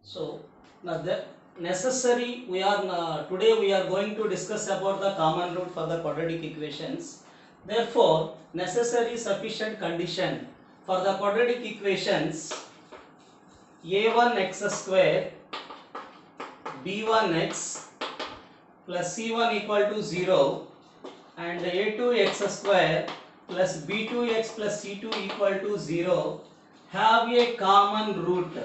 So now the necessary we are today we are going to discuss about the common root for the quadratic equations. Therefore, necessary sufficient condition for the quadratic equations a1x square b1x plus c1 equal to 0 and a2x square plus b2x plus c2 equal to 0 have a common root.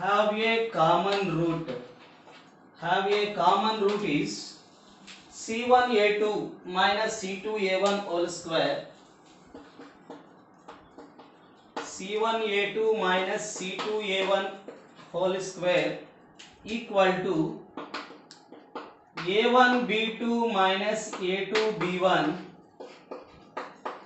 Have a common root. Have a common root is c1a2 minus c2a1 whole square. c1a2 minus c2a1 whole square equal to a1b2 minus a2b1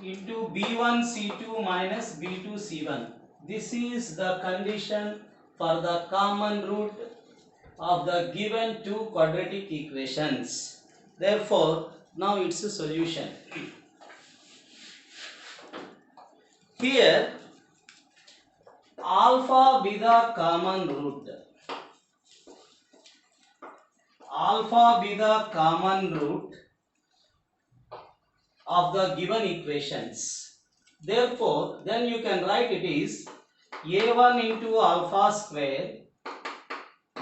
into b1c2 minus b2c1. This is the condition for the common root of the given two quadratic equations. Therefore, now it's a solution. Here, alpha be the common root. Alpha be the common root of the given equations. Therefore, then you can write it is a1 into alpha square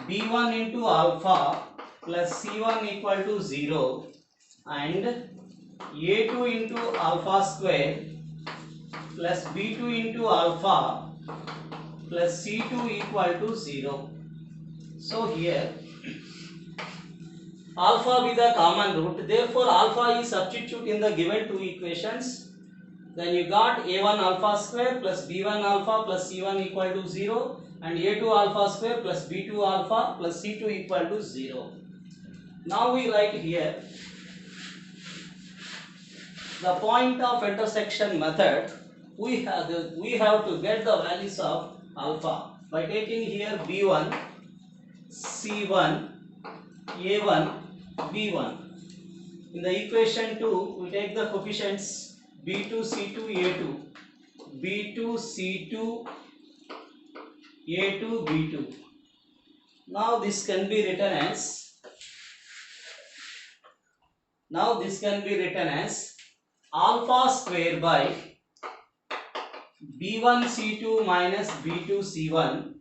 b1 into alpha plus c1 equal to 0 and a2 into alpha square plus b2 into alpha plus c2 equal to 0. So here alpha be the common root, therefore alpha is substitute in the given two equations. Then you got a1 alpha square plus b1 alpha plus c1 equal to 0 and a2 alpha square plus b2 alpha plus c2 equal to 0. Now we write here the point of intersection method. We have to get the values of alpha by taking here b1, c1, a1, b1. In the equation 2, we take the coefficients b2, c2, a2, b2, c2, a2, b2. Now this can be written as alpha square by b1 c2 minus b2 c1.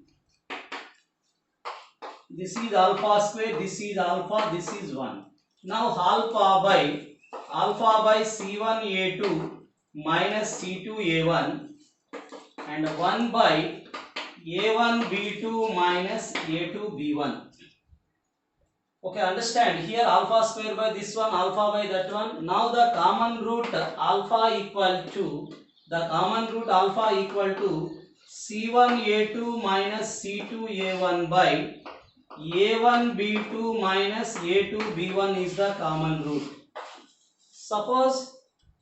This is alpha square, this is alpha, this is 1. Now alpha by c1 a2 minus c2 a1 and 1 by a1 b2 minus a2 b1. Okay, understand here alpha square by this one, alpha by that one. Now the common root alpha equal to c1 a2 minus c2 a1 by a1 b2 minus a2 b1 is the common root. Suppose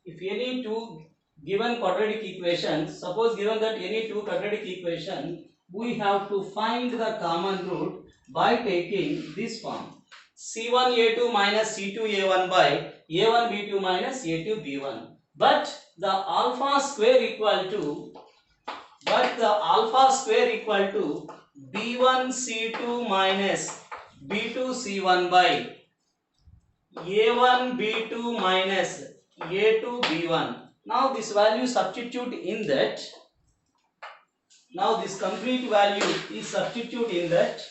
if any two given quadratic equations, suppose given that any two quadratic equation, we have to find the common root by taking this form c1 a2 minus c2 a1 by a1 b2 minus a2 b1. But the alpha square equal to b1 c2 minus b2 c1 by a1 b2 minus a2 b1. Now this value substitute in that. Now this complete value is substitute in that.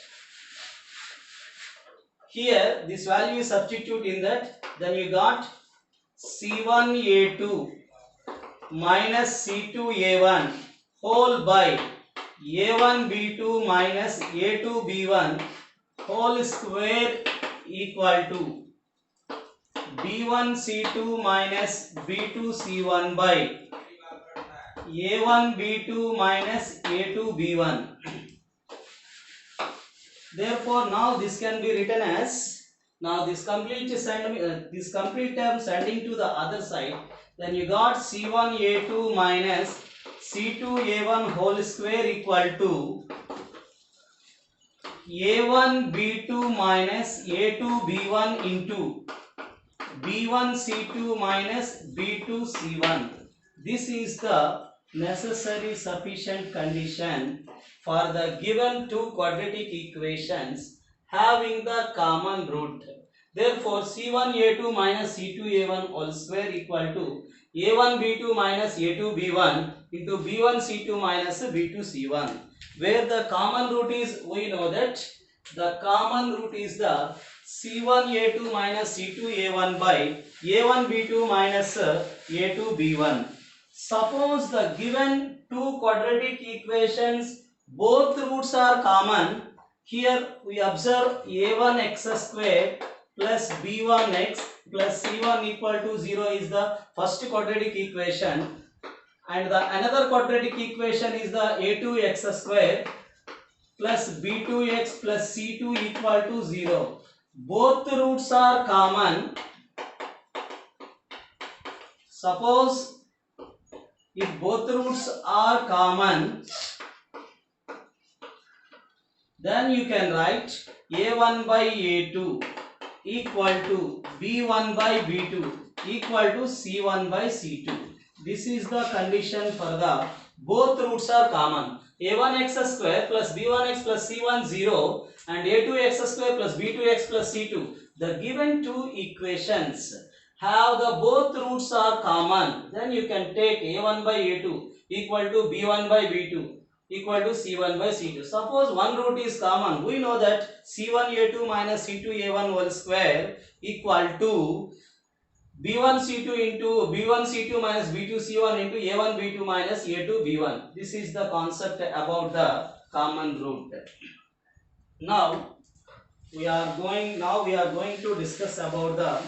Here this value is substitute in that. Then you got c1 a2 minus c2 a1 whole by a1 b2 minus a2 b1 whole square equal to b1 c2 minus b2 c1 by a1 b2 minus a2 b1. Therefore, now this can be written as, now this complete term sending to the other side. Then you got c1 a2 minus c2 a1 whole square equal to a1 b2 minus a2 b1 into b1 c2 minus b2 c1. This is the necessary sufficient condition for the given two quadratic equations having the common root. Therefore, C1A2 minus C2A1 whole square equal to A1B2 minus A2B1 into B1C2 minus B2C1. Where the common root is, we know that the common root is the C1A2 minus C2A1 by A1B2 minus A2B1. Suppose the given two quadratic equations both roots are common. Here we observe a1x square plus b1x plus c1 equal to 0 is the first quadratic equation, and the another quadratic equation is the a2x square plus b2x plus c2 equal to 0. Both roots are common. Suppose if both roots are common, then you can write a1 by a2 equal to b1 by b2 equal to c1 by c2. This is the condition for the both roots are common. a1x square plus b1x plus c1 0 and a2x square plus b2x plus c2. The given two equations have the both roots are common. Then you can take a1 by a2 equal to b1 by b2 equal to c1 by c2. Suppose one root is common. We know that c1a2 minus c2a1 whole square equal to b1c2 into b1c2 minus b2c1 into a1b2 minus a2b1. This is the concept about the common root. Now we are going to discuss about the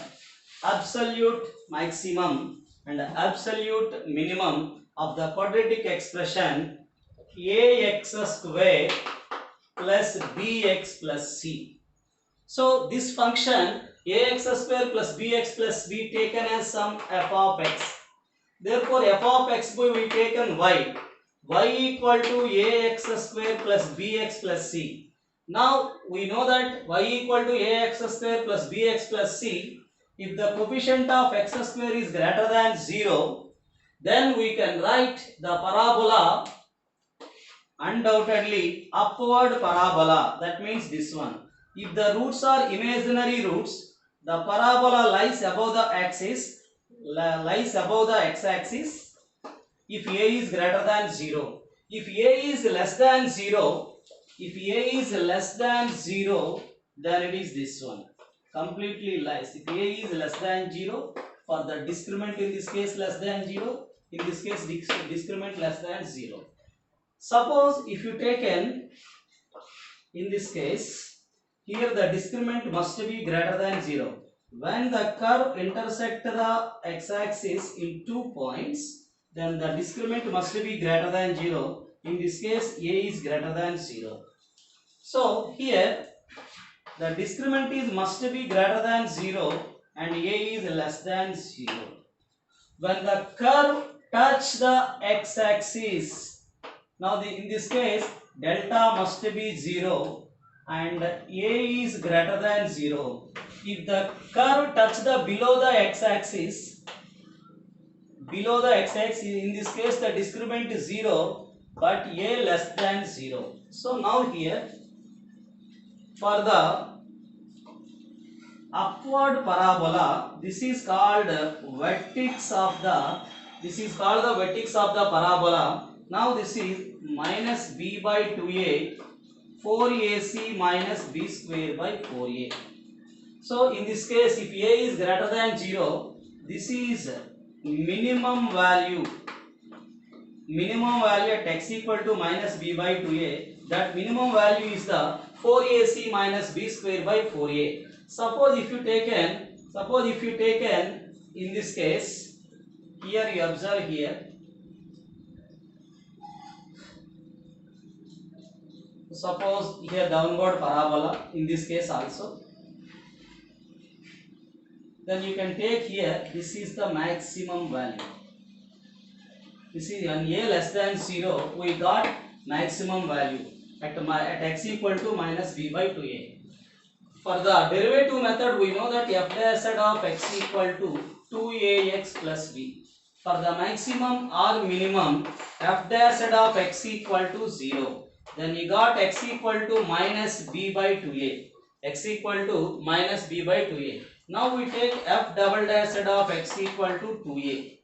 absolute maximum and absolute minimum of the quadratic expression ax square plus bx plus c. So this function ax square plus bx plus b taken as some f of x. Therefore f of x will be taken y equal to ax square plus bx plus c. Now we know that y equal to ax square plus bx plus c. If the coefficient of x square is greater than 0, then we can write the parabola undoubtedly upward parabola. That means this one. If the roots are imaginary roots, the parabola lies above the axis, lies above the x-axis if a is greater than 0. If a is less than 0, then it is this one. Completely lies. If a is less than 0, for the discriminant in this case less than 0, in this case discriminant less than 0. Suppose if you taken in this case, here the discriminant must be greater than 0. When the curve intersects the x-axis in 2 points, then the discriminant must be greater than 0. In this case, a is greater than 0. So here the discriminant is must be greater than 0 and a is less than 0. When the curve touch the x-axis, now in this case delta must be 0 and a is greater than 0. If the curve touch the below the x-axis, in this case the discriminant is 0 but a less than 0. So now here for the upward parabola, this is called vertex of the parabola. Now this is minus b by 2a 4ac minus b square by 4a. So in this case, if a is greater than 0, this is minimum value at x equal to minus b by 2a. That minimum value is the 4ac minus b square by 4a. Suppose if you taken in this case, here you observe here. Suppose here downward parabola in this case also. Then you can take here, this is the maximum value. This is on a less than 0, we got maximum value at x equal to minus b by 2a. For the derivative method, we know that f dash of x equal to 2ax plus b. for the maximum or minimum f dash of x equal to 0. Then we got x equal to minus b by 2a. X equal to minus b by 2a. Now we take f double dash of x equal to 2a.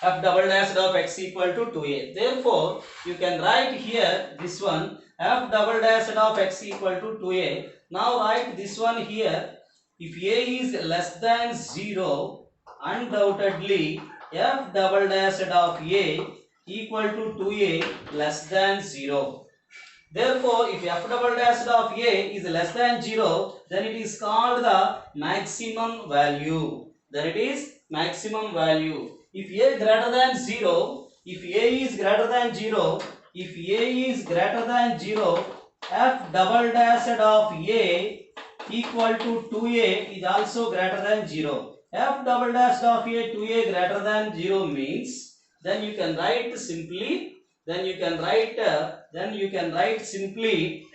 F double dash of x equal to 2a. Therefore, you can write here this one f double dash of x equal to 2a. Now write this one here. If a is less than 0, undoubtedly f double dash of a equal to 2a less than 0. Therefore, if f double dash of a is less than 0, then it is called the maximum value. Then it is maximum value. If a greater than 0, if a is greater than 0, if a is greater than 0, f double dash of a equal to 2a is also greater than 0. F double dash of a 2a greater than 0 means, then you can write simply, then you can write simply,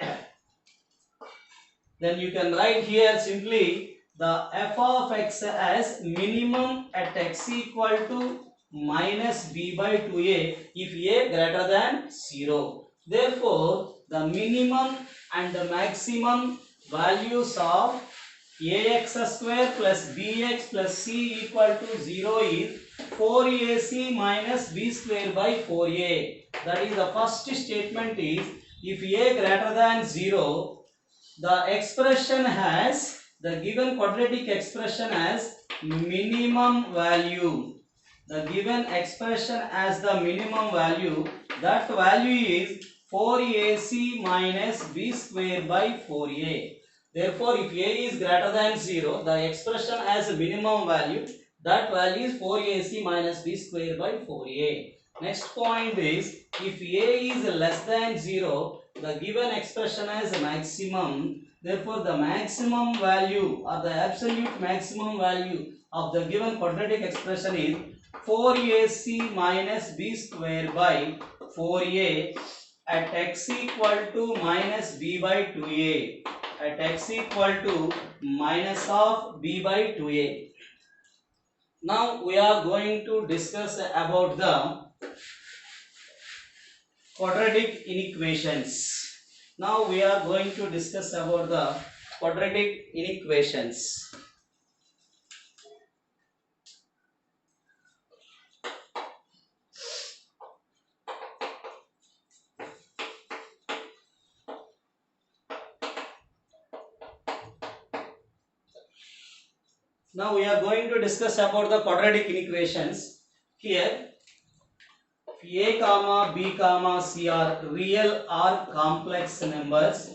then you can write here simply the f of x as minimum at x equal to minus b by 2a if a greater than 0. Therefore, the minimum and the maximum values of ax square plus bx plus c equal to 0 is 4ac minus b square by 4a. That is, the first statement is, if a greater than 0, the expression has, the given quadratic expression as minimum value. The given expression as the minimum value, that value is 4ac minus b square by 4a. Therefore, if a is greater than 0, the expression as a minimum value, that value is 4ac minus b square by 4a. Next point is, if a is less than 0, the given expression as maximum. Therefore, the maximum value or the absolute maximum value of the given quadratic expression is 4ac minus b square by 4a at x equal to minus b by 2a. At x equal to minus of b by 2a. Now we are going to discuss about the quadratic inequations. Now we are going to discuss about the quadratic inequations. Now we are going to discuss about the quadratic inequations. Here a comma b comma c are real or complex numbers.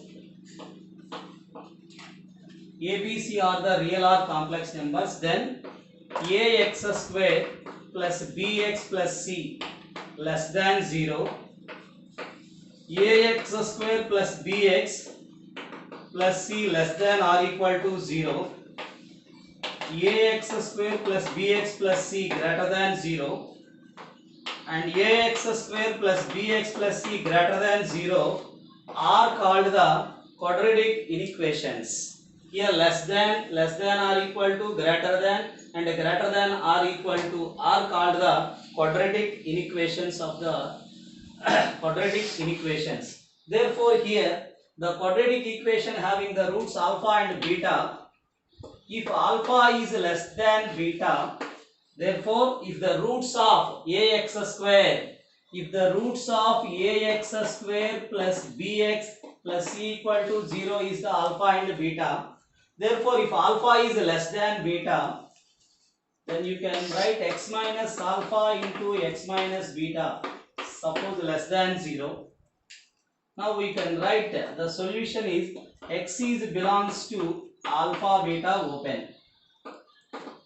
A, B, C are the real or complex numbers. Then ax square plus bx plus c less than 0. Ax square plus bx plus c less than or equal to 0. Ax square plus bx plus c greater than 0. And ax square plus bx plus c greater than 0 are called the quadratic inequations. Here less than or equal to, greater than and greater than or equal to are called the quadratic inequations of the quadratic inequations. Therefore, here the quadratic equation having the roots alpha and beta. If alpha is less than beta, therefore, if the roots of ax square, if the roots of ax square plus bx plus c equal to 0 is the alpha and beta, therefore, if alpha is less than beta, then you can write x minus alpha into x minus beta, suppose less than 0. Now we can write the solution is x is belongs to alpha beta open.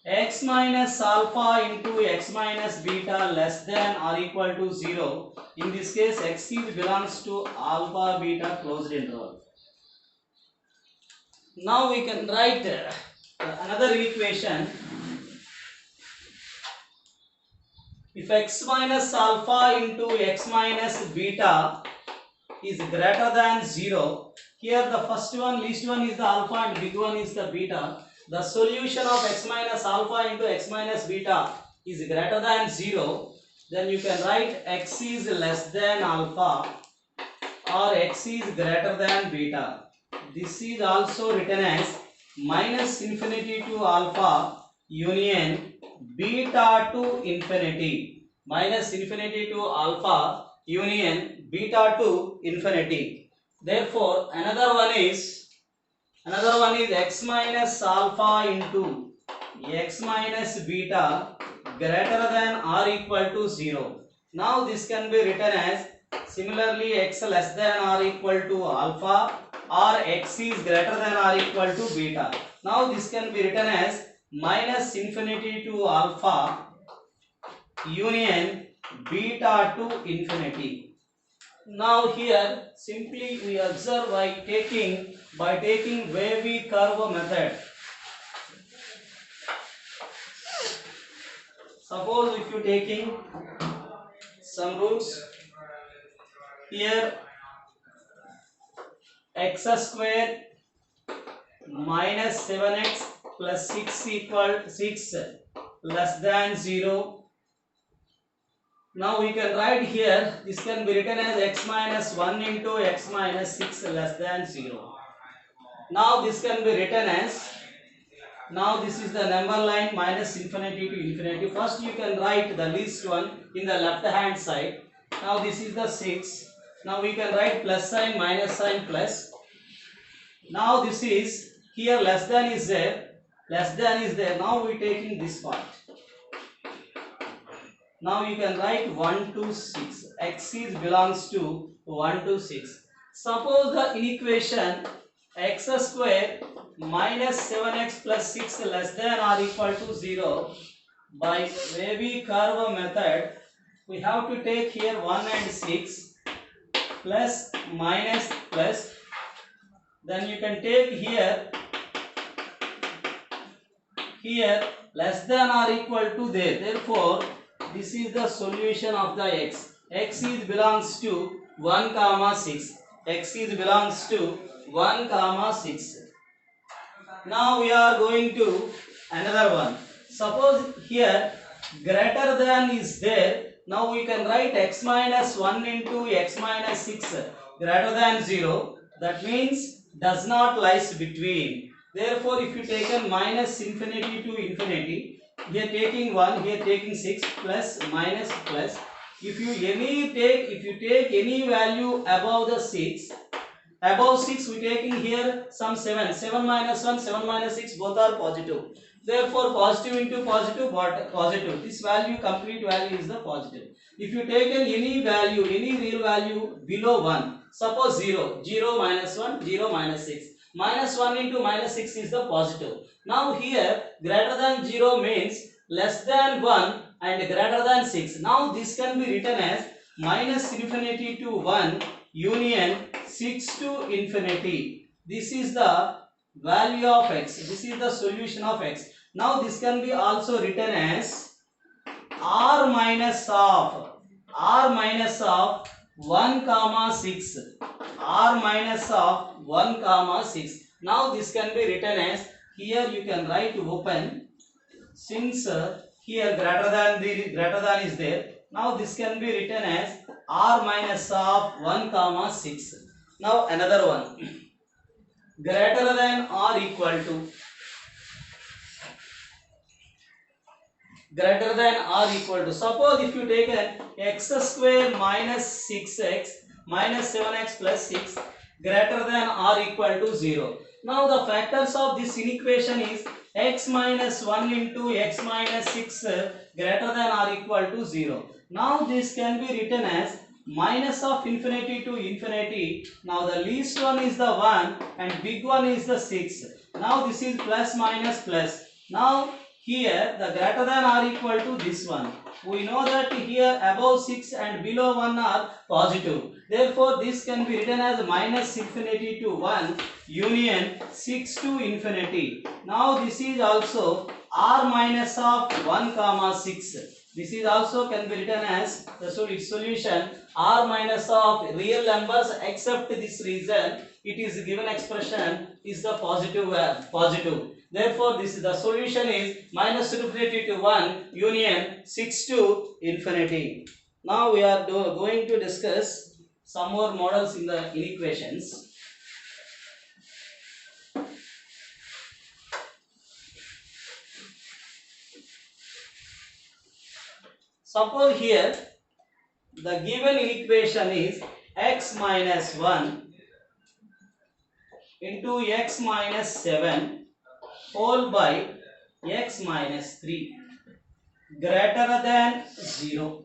X minus alpha into x minus beta less than or equal to 0. In this case, x is belongs to alpha beta closed interval. Now we can write another equation. If x minus alpha into x minus beta is greater than 0, here the first one, least one is the alpha and big one is the beta. The solution of x minus alpha into x minus beta is greater than 0, then you can write x is less than alpha or x is greater than beta. This is also written as minus infinity to alpha union beta to infinity. Minus infinity to alpha union beta to infinity. Therefore, another one is x minus alpha into x minus beta greater than or equal to 0. Now this can be written as similarly x less than or equal to alpha or x is greater than or equal to beta. Now this can be written as minus infinity to alpha union beta to infinity. Now here simply we observe by taking wavy curve method. Suppose if you taking some roots here, x square minus 7x plus 6 equal 6 less than 0. Now we can write here, this can be written as x minus 1 into x minus 6 less than 0. Now this can be written as, now this is the number line minus infinity to infinity. First you can write the least one in the left hand side. Now this is the 6. Now we can write plus sign, minus sign, plus. Now this is, here less than is there. Now we taking this part. Now you can write 1 to 6. X is belongs to 1 to 6. Suppose the inequation x square minus 7x plus 6 less than or equal to 0. By wavy curve method, we have to take here 1 and 6 plus minus plus. Then you can take here less than or equal to there. Therefore, this is the solution of the x. X is belongs to 1 comma 6. X is belongs to 1 comma 6. Now we are going to another one. Suppose here greater than is there. Now we can write x minus 1 into x minus 6 greater than 0. That means does not lies between. Therefore, if you taken minus infinity to infinity, here taking 1, here taking 6, plus minus plus. If you take any value above the 6, above 6 we taking here some 7. 7 minus 1, 7 minus 6 both are positive. Therefore, positive into positive, positive. This value, complete value is the positive. If you taken any value, any real value below 1, suppose 0, 0 minus 1, 0 minus 6. Minus 1 into minus 6 is the positive. Now here greater than 0 means less than 1 and greater than 6. Now this can be written as minus infinity to 1 union 6 to infinity. This is the value of x. This is the solution of x. Now this can be also written as r minus of 1 comma 6. R minus of 1 comma 6. Now this can be written as, here you can write open, since here greater than is there. Now this can be written as r minus of 1 comma 6. Now another one, greater than or equal to, suppose if you take an x square minus 6x minus 7x plus 6 greater than or equal to 0. Now the factors of this inequation is x minus 1 into x minus 6 greater than or equal to 0. Now this can be written as minus of infinity to infinity. Now the least one is the 1 and big one is the 6. Now this is plus minus plus. Now here the greater than or equal to this one. We know that here above 6 and below 1 are positive. Therefore this can be written as minus infinity to 1 union 6 to infinity. Now this is also r minus of 1 comma 6. This is also can be written as the solution r minus of real numbers except this reason it is given expression is the positive. Therefore, this is the solution is minus infinity to 1 union 6 to infinity. Now we are going to discuss some more models in the inequations. Suppose here the given equation is x minus 1 into x minus 7 whole by x minus 3 greater than 0.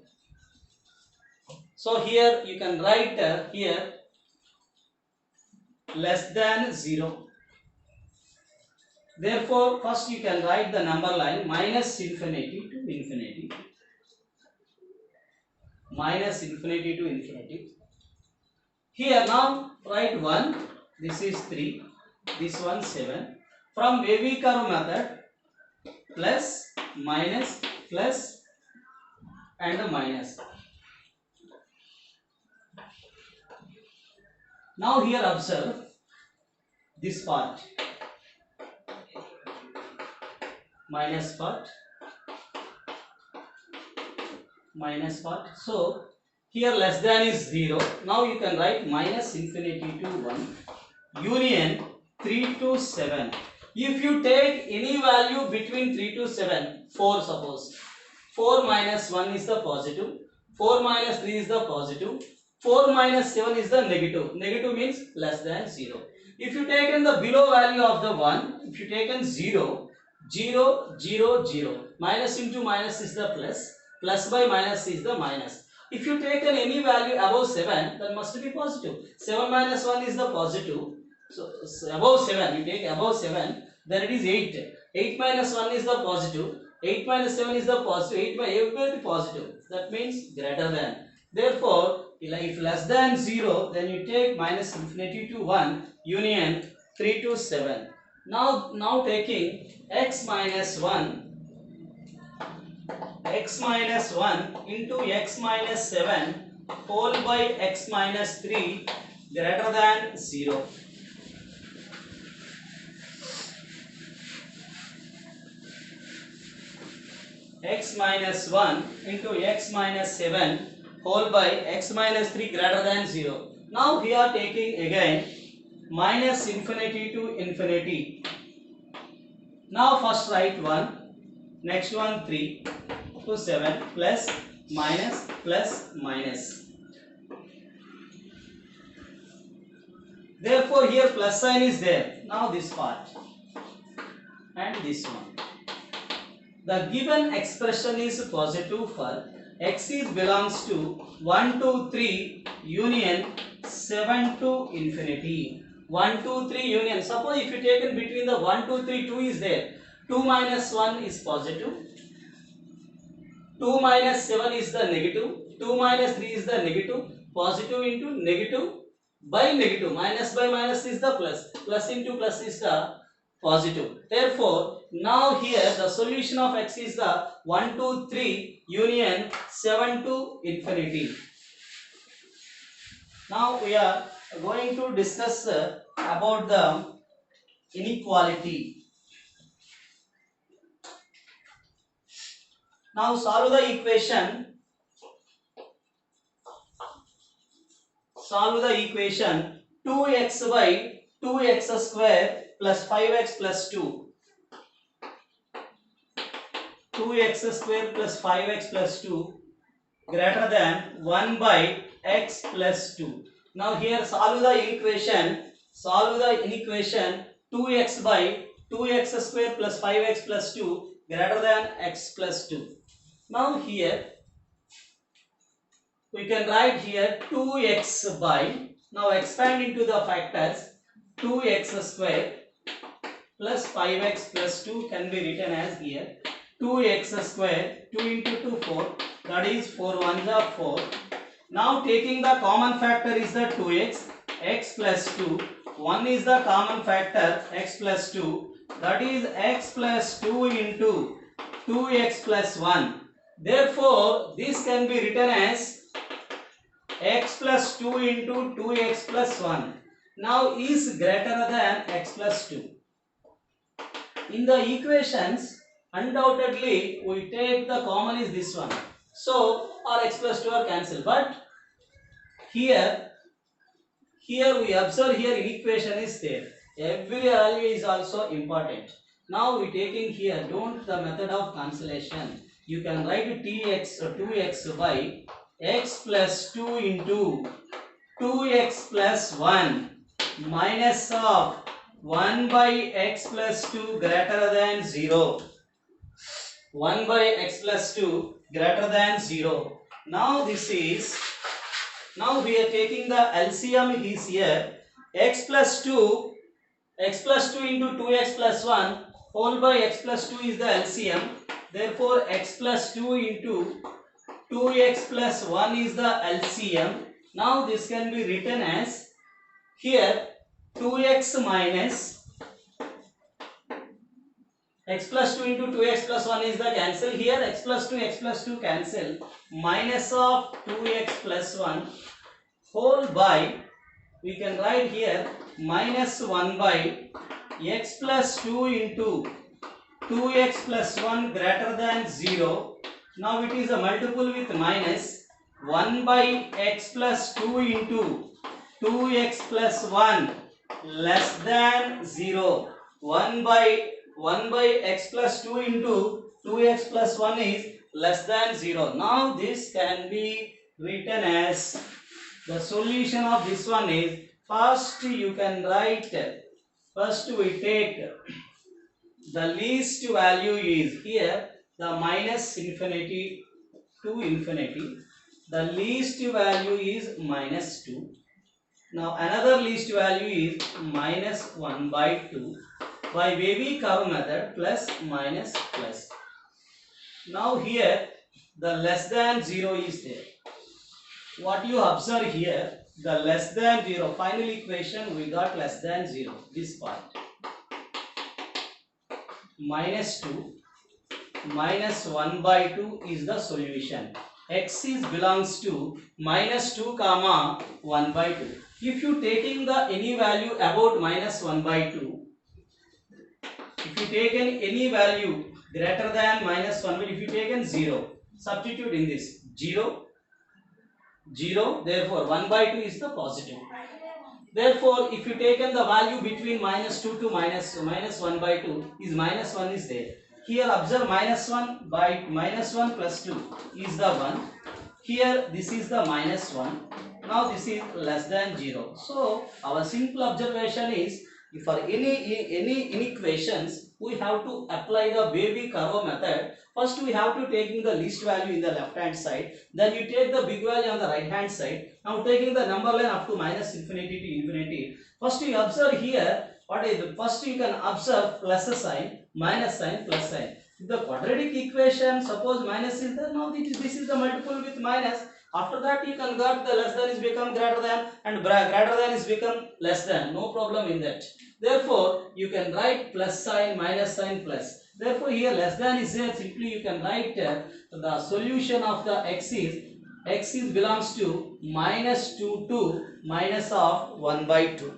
So here you can write here less than 0. Therefore, first you can write the number line minus infinity to infinity. Minus infinity to infinity. Here now write 1, this is 3, this one 7. From wavy curve method, plus, minus, plus and minus. Now here observe this part, minus part, minus part. So here less than is 0. Now you can write minus infinity to 1 union 3 to 7. If you take any value between 3 to 7, 4 suppose, 4 minus 1 is the positive, 4 minus 3 is the positive, 4 minus 7 is the negative. Negative means less than 0. If you take in the below value of the 1, if you take in 0, 0, 0, 0, minus into minus is the plus, plus by minus is the minus. If you take in any value above 7, then must be positive. 7 minus 1 is the positive. So above 7, you take above 7, then it is 8. 8 minus 1 is the positive. 8 minus 7 is the positive. 8 by 8 will be positive. That means greater than. Therefore, if less than 0, then you take minus infinity to 1 union 3 to 7. Now taking x minus 1 into x minus 7 whole by x minus 3 greater than 0. X minus 1 into x minus 7 whole by x minus 3 greater than 0. Now we are taking again minus infinity to infinity. Now first write 1, next one 3 to 7 plus minus plus minus. Therefore here plus sign is there. Now this part and this one. The given expression is positive for x is belongs to 1 to 3 union 7 to infinity. 1 2 3 union. Suppose if you take in between the 1 2 3 2 is there. 2 minus 1 is positive. 2 minus 7 is the negative. 2 minus 3 is the negative. Positive into negative by negative. Minus by minus is the plus. Plus into plus is the positive. Therefore, now here the solution of x is the 1 2 3 union 7 to infinity. Now we are going to discuss about the inequality. Now solve the equation. Solve the equation 2x by 2x square plus 5x plus 2. 2x square plus 5x plus 2 greater than 1 by x plus 2. Now here solve the equation. Solve the inequation 2x by 2x square plus 5x plus 2 greater than x plus 2. Now here we can write here 2x by, now expand into the factors, 2x square plus 5x plus 2 can be written as here 2x square, 2 into 2 4, that is 4 1s are 4. Now taking the common factor is the 2x, x plus 2, 1 is the common factor x plus 2, that is x plus 2 into 2x plus 1. Therefore, this can be written as x plus 2 into 2x plus 1. Now is greater than x plus 2. In the equations, undoubtedly we take the common is this one. So our x plus 2 are cancelled. But here we observe here equation is there. Every value is also important. Now we taking here, don't the method of cancellation. You can write tx or 2x by x plus 2 into 2x plus 1 minus of 1 by x plus 2 greater than 0. 1 by x plus 2 greater than 0. Now this is, now we are taking the LCM is here, x plus 2 into 2x plus 1 whole by x plus 2 is the LCM. Therefore x plus 2 into 2x plus 1 is the LCM. Now this can be written as here 2x minus x plus 2 into 2x plus 1 is the cancel. Here x plus 2 cancel, minus of 2x plus 1 whole by, we can write here minus 1 by x plus 2 into 2x plus 1 greater than 0. Now it is a multiple with minus 1 by x plus 2 into 2x plus 1 less than 0. 1 by x plus 2 into 2x plus 1 is less than 0. Now this can be written as, the solution of this one is, first you can write, first we take the least value is here the minus infinity to infinity. The least value is minus 2. Now another least value is minus 1 by 2 by wavy curve method, plus minus plus. Now here the less than 0 is there. What you observe here, the less than 0, final equation we got less than 0, this part. Minus 2 minus 1 by 2 is the solution. X is belongs to minus 2 comma 1 by 2. If you taking the any value about minus 1 by 2, if you taken any value greater than minus 1, if you taken 0, substitute in this 0, 0, therefore 1 by 2 is the positive. Therefore, if you taken the value between minus 2 to minus 1 by 2 is minus 1 is there. Here observe minus 1 by minus 1 plus 2 is the 1. Here this is the minus 1. Now this is less than 0. So our simple observation is, if for any inequations we have to apply the wavy curve method. First we have to taking the least value in the left hand side, then you take the big value on the right hand side. Now taking the number line up to minus infinity to infinity. First you observe here, what is the first you can observe plus a sign, minus sign, plus sign. If the quadratic equation suppose minus is there, now this is the multiple with minus. After that you can get the less than is become greater than and greater than is become less than. No problem in that. Therefore you can write plus sign, minus sign, plus. Therefore here less than is there, simply you can write the solution of the x is belongs to minus 2 to minus of 1 by 2.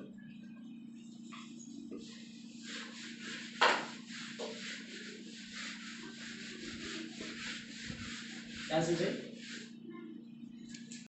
Cancel it.